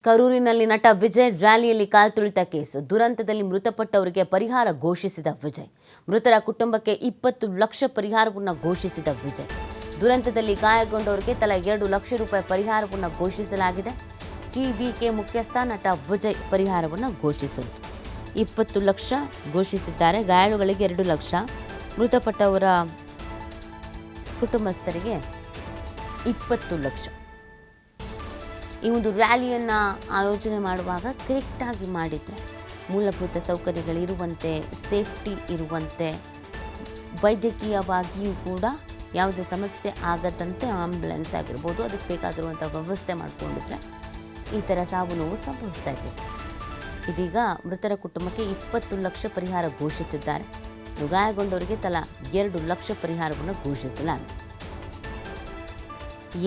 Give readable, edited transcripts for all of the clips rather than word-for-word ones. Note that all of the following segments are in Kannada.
ಕರೂರಿನಲ್ಲಿ ನಟ ವಿಜಯ್ ರ್ಯಾಲಿಯಲ್ಲಿ ಕಾಲ್ತುಳಿತ ಕೇಸ್. ದುರಂತದಲ್ಲಿ ಮೃತಪಟ್ಟವರಿಗೆ ಪರಿಹಾರ ಘೋಷಿಸಿದ ವಿಜಯ್. ಮೃತರ ಕುಟುಂಬಕ್ಕೆ 20 ಲಕ್ಷ ಪರಿಹಾರವನ್ನು ಘೋಷಿಸಿದ ವಿಜಯ್. ದುರಂತದಲ್ಲಿ ಗಾಯಗೊಂಡವರಿಗೆ ತಲಾ 2 ಲಕ್ಷ ರೂಪಾಯಿ ಪರಿಹಾರವನ್ನು ಘೋಷಿಸಲಾಗಿದೆ. ಟಿವಿಕೆ ಮುಖ್ಯಸ್ಥ ನಟ ವಿಜಯ್ ಪರಿಹಾರವನ್ನು ಘೋಷಿಸಿದರು. 20 ಲಕ್ಷ ಘೋಷಿಸಿದ್ದಾರೆ. ಗಾಯಾಳುಗಳಿಗೆ 2 ಲಕ್ಷ, ಮೃತಪಟ್ಟವರ ಕುಟುಂಬಸ್ಥರಿಗೆ 20 ಲಕ್ಷ. ಈ ಒಂದು ರ್ಯಾಲಿಯನ್ನು ಆಯೋಜನೆ ಮಾಡುವಾಗ ಕರೆಕ್ಟಾಗಿ ಮಾಡಿದರೆ ಮೂಲಭೂತ ಸೌಕರ್ಯಗಳಿರುವಂತೆ, ಸೇಫ್ಟಿ ಇರುವಂತೆ, ವೈದ್ಯಕೀಯವಾಗಿಯೂ ಕೂಡ ಯಾವುದೇ ಸಮಸ್ಯೆ ಆಗದಂತೆ ಆಂಬ್ಯುಲೆನ್ಸ್ ಆಗಿರ್ಬೋದು ಅದಕ್ಕೆ ಬೇಕಾಗಿರುವಂಥ ವ್ಯವಸ್ಥೆ ಮಾಡಿಕೊಂಡಿದ್ರೆ ಈ ಥರ ಸಾವು ನೋವು ಸಂಭವಿಸ್ತಾ ಇದೆ. ಇದೀಗ ಮೃತರ ಕುಟುಂಬಕ್ಕೆ 20 ಲಕ್ಷ ಪರಿಹಾರ ಘೋಷಿಸಿದ್ದಾರೆ. ಗಾಯಗೊಂಡವರಿಗೆ ತಲಾ 2 ಲಕ್ಷ ಪರಿಹಾರವನ್ನು ಘೋಷಿಸಲಾಗಿದೆ.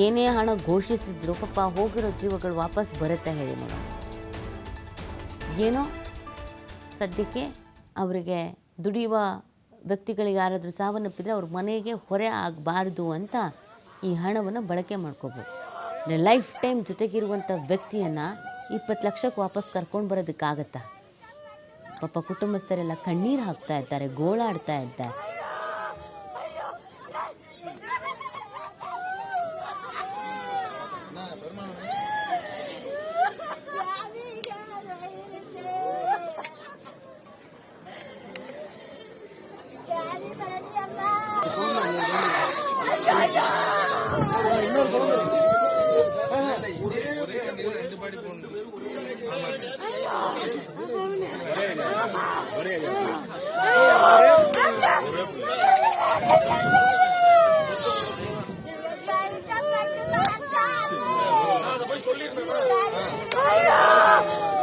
ಏನೇ ಹಣ ಘೋಷಿಸಿದ್ರು ಪಾಪ ಹೋಗಿರೋ ಜೀವಗಳು ವಾಪಸ್ ಬರುತ್ತೆ ಹೇಳಿ ನೋಡೋಣ. ಏನೋ ಸದ್ಯಕ್ಕೆ ಅವರಿಗೆ ದುಡಿಯುವ ವ್ಯಕ್ತಿಗಳಿಗೆ ಯಾರಾದರೂ ಸಾವನ್ನಪ್ಪಿದ್ರೆ ಅವ್ರ ಮನೆಗೆ ಹೊರೆ ಆಗಬಾರ್ದು ಅಂತ ಈ ಹಣವನ್ನು ಬಳಕೆ ಮಾಡ್ಕೋಬೋದು. ಲೈಫ್ ಟೈಮ್ ಜೊತೆಗಿರುವಂಥ ವ್ಯಕ್ತಿಯನ್ನು 20 ಲಕ್ಷಕ್ಕೆ ವಾಪಸ್ ಕರ್ಕೊಂಡು ಬರೋದಕ್ಕಾಗತ್ತಾ? ಪಾಪ ಕುಟುಂಬಸ್ಥರೆಲ್ಲ ಕಣ್ಣೀರು ಹಾಕ್ತಾ ಇರ್ತಾರೆ, ಗೋಳಾಡ್ತಾ ಇರ್ತಾರೆ.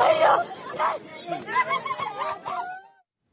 ஐயோ